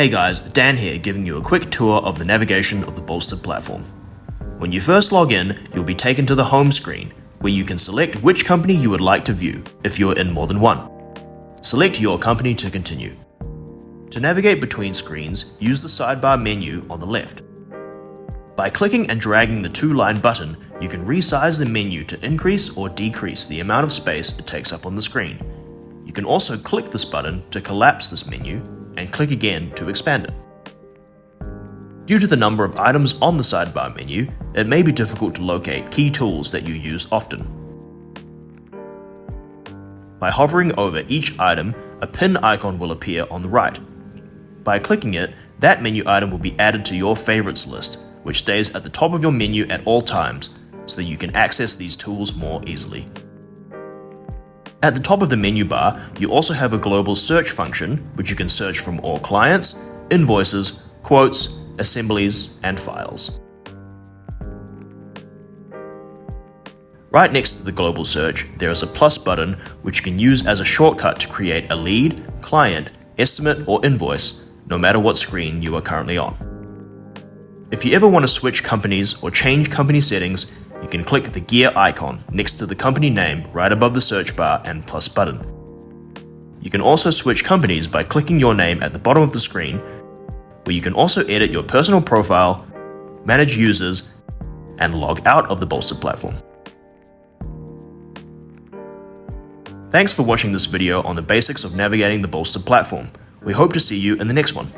Hey guys, Dan here giving you a quick tour of the navigation of the Bolster platform. When you first log in, you'll be taken to the home screen, where you can select which company you would like to view if you're in more than one. Select your company to continue. To navigate between screens, use the sidebar menu on the left. By clicking and dragging the two-line button, you can resize the menu to increase or decrease the amount of space it takes up on the screen. You can also click this button to collapse this menu, and click again to expand it. Due to the number of items on the sidebar menu, it may be difficult to locate key tools that you use often. By hovering over each item, a pin icon will appear on the right. By clicking it, that menu item will be added to your favorites list, which stays at the top of your menu at all times, so that you can access these tools more easily. At the top of the menu bar, you also have a global search function, which you can search from all clients, invoices, quotes, assemblies, and files. Right next to the global search, there is a plus button, which you can use as a shortcut to create a lead, client, estimate, or invoice, no matter what screen you are currently on. If you ever want to switch companies or change company settings, you can click the gear icon next to the company name right above the search bar and plus button. You can also switch companies by clicking your name at the bottom of the screen, where you can also edit your personal profile, manage users, and log out of the Bolster platform. Thanks for watching this video on the basics of navigating the Bolster platform. We hope to see you in the next one.